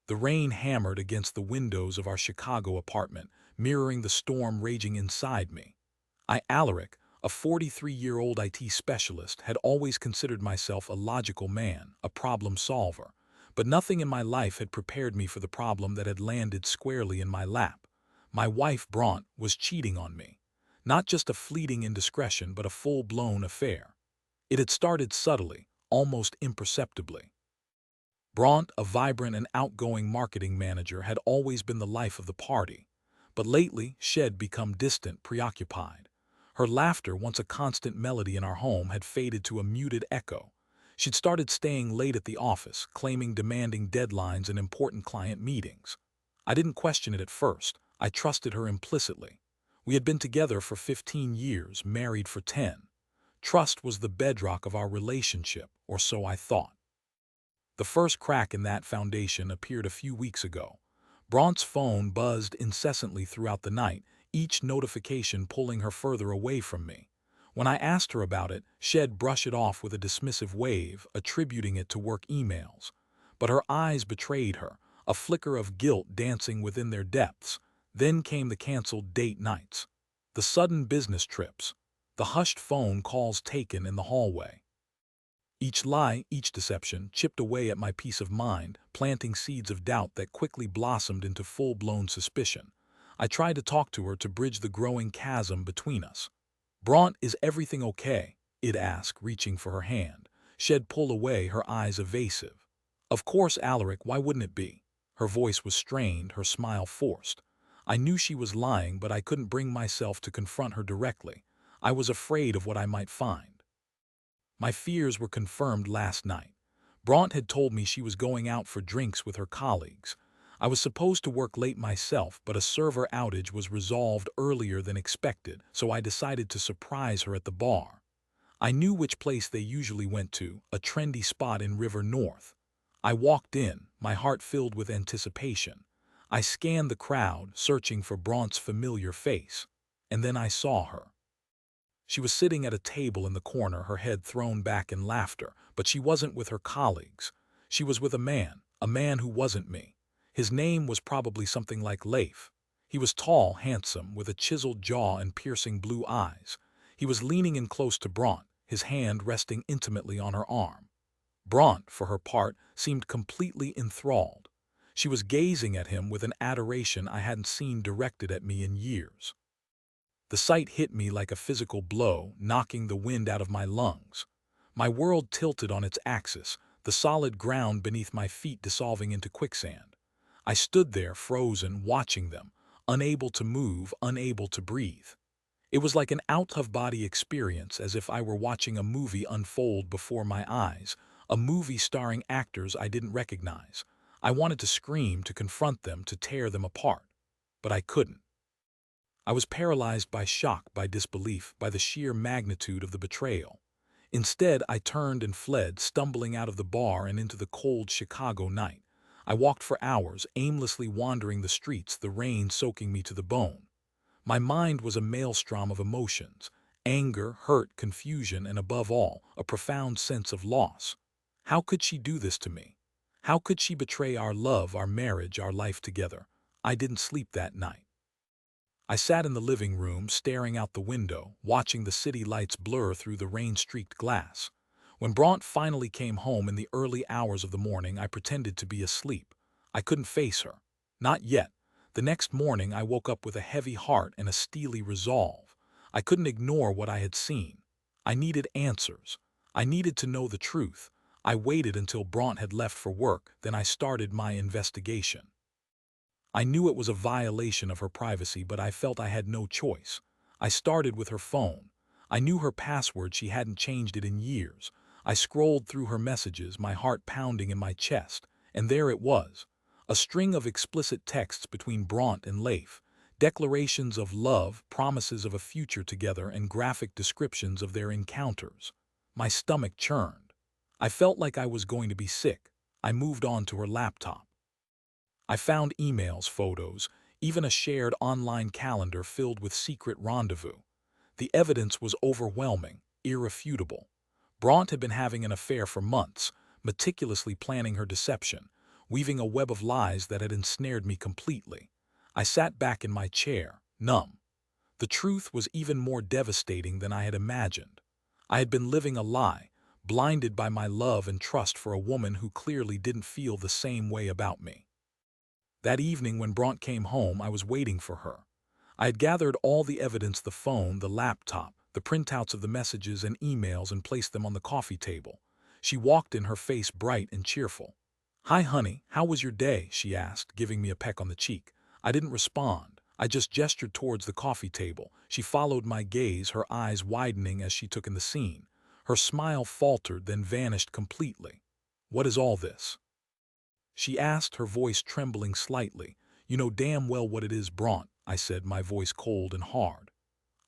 The rain hammered against the windows of our Chicago apartment, mirroring the storm raging inside me. Alaric, a 43-year-old IT specialist, had always considered myself a logical man, a problem solver. But nothing in my life had prepared me for the problem that had landed squarely in my lap. My wife, Bronte, was cheating on me. Not just a fleeting indiscretion, but a full-blown affair. It had started subtly, almost imperceptibly. Bronte, a vibrant and outgoing marketing manager, had always been the life of the party. But lately, she'd become distant, preoccupied. Her laughter, once a constant melody in our home, had faded to a muted echo. She'd started staying late at the office, claiming demanding deadlines and important client meetings. I didn't question it at first. I trusted her implicitly. We had been together for 15 years, married for 10. Trust was the bedrock of our relationship, or so I thought. The first crack in that foundation appeared a few weeks ago. Bronte's phone buzzed incessantly throughout the night, each notification pulling her further away from me. When I asked her about it, she'd brush it off with a dismissive wave, attributing it to work emails. But her eyes betrayed her, a flicker of guilt dancing within their depths. Then came the canceled date nights, the sudden business trips, the hushed phone calls taken in the hallway. Each lie, each deception, chipped away at my peace of mind, planting seeds of doubt that quickly blossomed into full-blown suspicion. I tried to talk to her to bridge the growing chasm between us. "Bronte, is everything okay?" I'd ask, reaching for her hand. She'd pull away, her eyes evasive. "Of course, Alaric, why wouldn't it be?" Her voice was strained, her smile forced. I knew she was lying, but I couldn't bring myself to confront her directly. I was afraid of what I might find. My fears were confirmed last night. Bronte had told me she was going out for drinks with her colleagues. I was supposed to work late myself, but a server outage was resolved earlier than expected, so I decided to surprise her at the bar. I knew which place they usually went to, a trendy spot in River North. I walked in, my heart filled with anticipation. I scanned the crowd, searching for Bronte's familiar face. And then I saw her. She was sitting at a table in the corner, her head thrown back in laughter, but she wasn't with her colleagues. She was with a man who wasn't me. His name was probably something like Leif. He was tall, handsome, with a chiseled jaw and piercing blue eyes. He was leaning in close to Bronte, his hand resting intimately on her arm. Bronte, for her part, seemed completely enthralled. She was gazing at him with an adoration I hadn't seen directed at me in years. The sight hit me like a physical blow, knocking the wind out of my lungs. My world tilted on its axis, the solid ground beneath my feet dissolving into quicksand. I stood there, frozen, watching them, unable to move, unable to breathe. It was like an out-of-body experience, as if I were watching a movie unfold before my eyes, a movie starring actors I didn't recognize. I wanted to scream, to confront them, to tear them apart. But I couldn't. I was paralyzed by shock, by disbelief, by the sheer magnitude of the betrayal. Instead, I turned and fled, stumbling out of the bar and into the cold Chicago night. I walked for hours, aimlessly wandering the streets, the rain soaking me to the bone. My mind was a maelstrom of emotions: anger, hurt, confusion, and above all, a profound sense of loss. How could she do this to me? How could she betray our love, our marriage, our life together? I didn't sleep that night. I sat in the living room, staring out the window, watching the city lights blur through the rain-streaked glass. When Bronte finally came home in the early hours of the morning, I pretended to be asleep. I couldn't face her. Not yet. The next morning, I woke up with a heavy heart and a steely resolve. I couldn't ignore what I had seen. I needed answers. I needed to know the truth. I waited until Bronte had left for work, then I started my investigation. I knew it was a violation of her privacy, but I felt I had no choice. I started with her phone. I knew her password, she hadn't changed it in years. I scrolled through her messages, my heart pounding in my chest, and there it was. A string of explicit texts between Bronte and Leif, declarations of love, promises of a future together, and graphic descriptions of their encounters. My stomach churned. I felt like I was going to be sick. I moved on to her laptop. I found emails, photos, even a shared online calendar filled with secret rendezvous. The evidence was overwhelming, irrefutable. Bronte had been having an affair for months, meticulously planning her deception. weaving a web of lies that had ensnared me completely. I sat back in my chair, numb. The truth was even more devastating than I had imagined. I had been living a lie, blinded by my love and trust for a woman who clearly didn't feel the same way about me. That evening when Bronte came home, I was waiting for her. I had gathered all the evidence, the phone, the laptop, the printouts of the messages and emails, and placed them on the coffee table. She walked in, her face bright and cheerful. "Hi, honey, how was your day?" she asked, giving me a peck on the cheek. I didn't respond. I just gestured towards the coffee table. She followed my gaze, her eyes widening as she took in the scene. Her smile faltered, then vanished completely. "What is all this?" she asked, her voice trembling slightly. "You know damn well what it is, Bronte," I said, my voice cold and hard.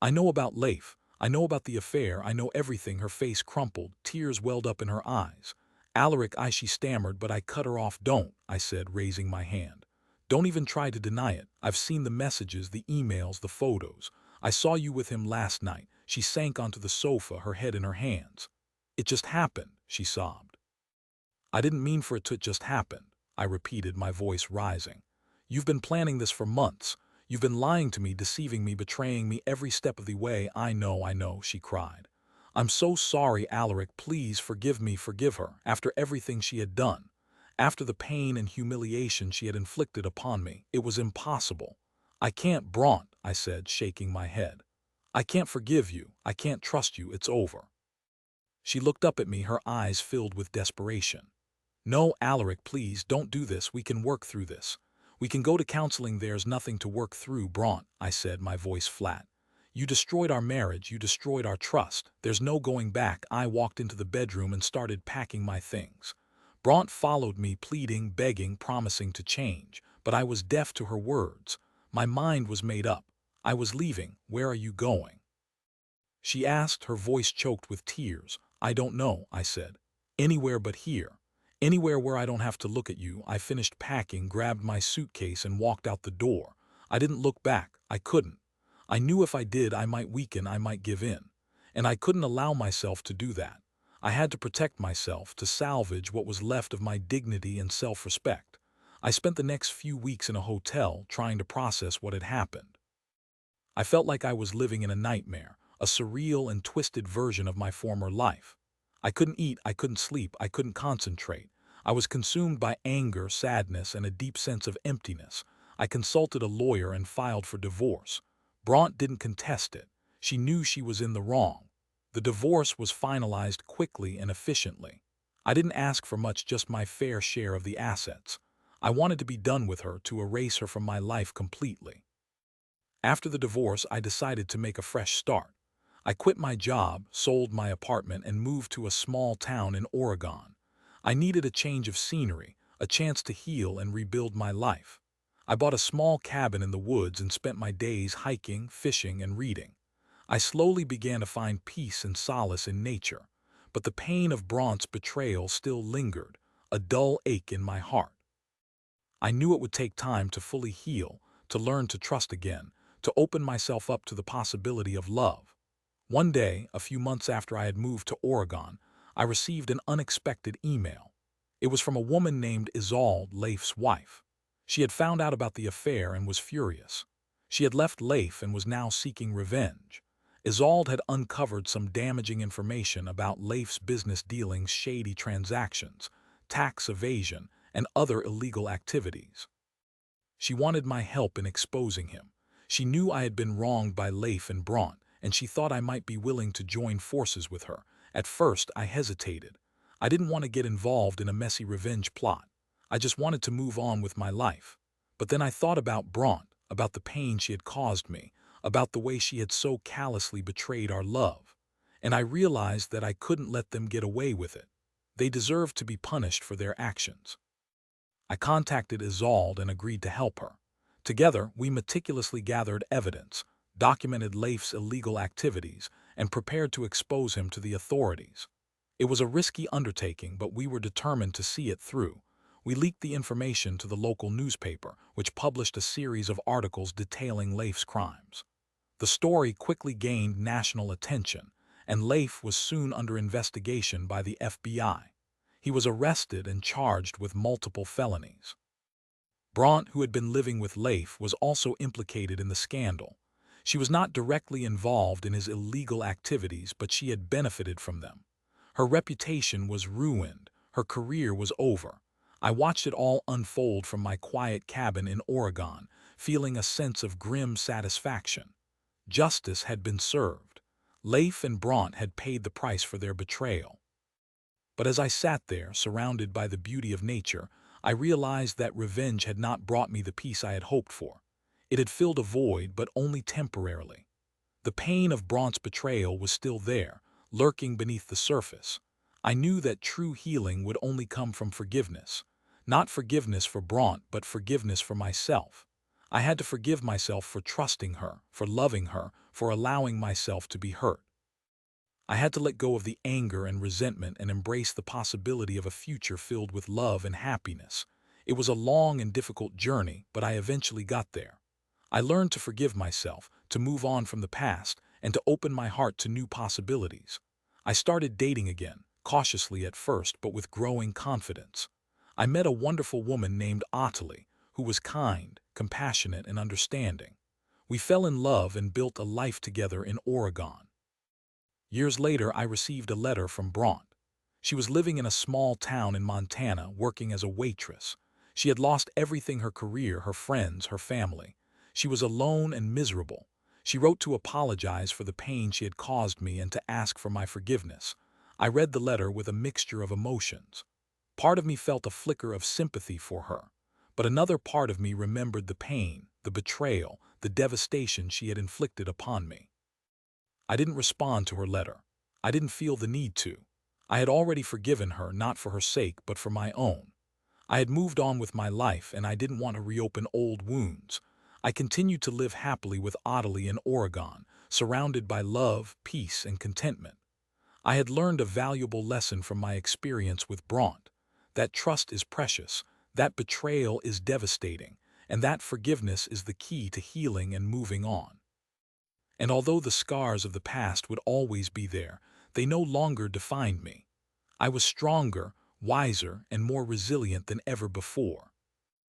"I know about Leif. I know about the affair. I know everything." Her face crumpled, tears welled up in her eyes. "Alaric," she stammered, but I cut her off. "Don't," I said, raising my hand. "Don't even try to deny it. I've seen the messages, the emails, the photos. I saw you with him last night." She sank onto the sofa, her head in her hands. "It just happened," she sobbed. "I didn't mean for it to just happen," I repeated, my voice rising. "You've been planning this for months. You've been lying to me, deceiving me, betraying me every step of the way." I know," she cried. "I'm so sorry, Alaric. Please forgive me." Forgive her? After everything she had done? After the pain and humiliation she had inflicted upon me? It was impossible. "I can't, Bronte," I said, shaking my head. "I can't forgive you. I can't trust you. It's over." She looked up at me, her eyes filled with desperation. "No, Alaric, please don't do this. We can work through this. We can go to counseling." "There's nothing to work through, Bronte," I said, my voice flat. "You destroyed our marriage. You destroyed our trust. There's no going back." I walked into the bedroom and started packing my things. Bronte followed me, pleading, begging, promising to change. But I was deaf to her words. My mind was made up. I was leaving. "Where are you going?" she asked, her voice choked with tears. "I don't know," I said. "Anywhere but here. Anywhere where I don't have to look at you." I finished packing, grabbed my suitcase, and walked out the door. I didn't look back. I couldn't. I knew if I did, I might weaken, I might give in. And I couldn't allow myself to do that. I had to protect myself, to salvage what was left of my dignity and self-respect. I spent the next few weeks in a hotel, trying to process what had happened. I felt like I was living in a nightmare, a surreal and twisted version of my former life. I couldn't eat, I couldn't sleep, I couldn't concentrate. I was consumed by anger, sadness, and a deep sense of emptiness. I consulted a lawyer and filed for divorce. Bronte didn't contest it. She knew she was in the wrong. The divorce was finalized quickly and efficiently. I didn't ask for much, just my fair share of the assets. I wanted to be done with her, to erase her from my life completely. After the divorce, I decided to make a fresh start. I quit my job, sold my apartment, and moved to a small town in Oregon. I needed a change of scenery, a chance to heal and rebuild my life. I bought a small cabin in the woods and spent my days hiking, fishing, and reading. I slowly began to find peace and solace in nature, but the pain of Bronte's betrayal still lingered, a dull ache in my heart. I knew it would take time to fully heal, to learn to trust again, to open myself up to the possibility of love. One day, a few months after I had moved to Oregon, I received an unexpected email. It was from a woman named Isolde, Leif's wife. She had found out about the affair and was furious. She had left Leif and was now seeking revenge. Isolde had uncovered some damaging information about Leif's business dealings, shady transactions, tax evasion, and other illegal activities. She wanted my help in exposing him. She knew I had been wronged by Leif and Bronte, and she thought I might be willing to join forces with her. At first, I hesitated. I didn't want to get involved in a messy revenge plot. I just wanted to move on with my life. But then I thought about Bronte, about the pain she had caused me, about the way she had so callously betrayed our love. And I realized that I couldn't let them get away with it. They deserved to be punished for their actions. I contacted Isolde and agreed to help her. Together, we meticulously gathered evidence, documented Leif's illegal activities, and prepared to expose him to the authorities. It was a risky undertaking, but we were determined to see it through. We leaked the information to the local newspaper, which published a series of articles detailing Leif's crimes. The story quickly gained national attention, and Leif was soon under investigation by the FBI. He was arrested and charged with multiple felonies. Bronte, who had been living with Leif, was also implicated in the scandal. She was not directly involved in his illegal activities, but she had benefited from them. Her reputation was ruined. Her career was over. I watched it all unfold from my quiet cabin in Oregon, feeling a sense of grim satisfaction. Justice had been served. Leif and Bronte had paid the price for their betrayal. But as I sat there, surrounded by the beauty of nature, I realized that revenge had not brought me the peace I had hoped for. It had filled a void, but only temporarily. The pain of Bronte's betrayal was still there, lurking beneath the surface. I knew that true healing would only come from forgiveness. Not forgiveness for Bronte, but forgiveness for myself. I had to forgive myself for trusting her, for loving her, for allowing myself to be hurt. I had to let go of the anger and resentment and embrace the possibility of a future filled with love and happiness. It was a long and difficult journey, but I eventually got there. I learned to forgive myself, to move on from the past, and to open my heart to new possibilities. I started dating again, cautiously at first, but with growing confidence. I met a wonderful woman named Ottilie, who was kind, compassionate, and understanding. We fell in love and built a life together in Oregon. Years later, I received a letter from Bronte. She was living in a small town in Montana, working as a waitress. She had lost everything: her career, her friends, her family. She was alone and miserable. She wrote to apologize for the pain she had caused me and to ask for my forgiveness. I read the letter with a mixture of emotions. Part of me felt a flicker of sympathy for her, but another part of me remembered the pain, the betrayal, the devastation she had inflicted upon me. I didn't respond to her letter. I didn't feel the need to. I had already forgiven her, not for her sake, but for my own. I had moved on with my life, and I didn't want to reopen old wounds. I continued to live happily with Ottilie in Oregon, surrounded by love, peace, and contentment. I had learned a valuable lesson from my experience with Bronte: that trust is precious, that betrayal is devastating, and that forgiveness is the key to healing and moving on. And although the scars of the past would always be there, they no longer defined me. I was stronger, wiser, and more resilient than ever before.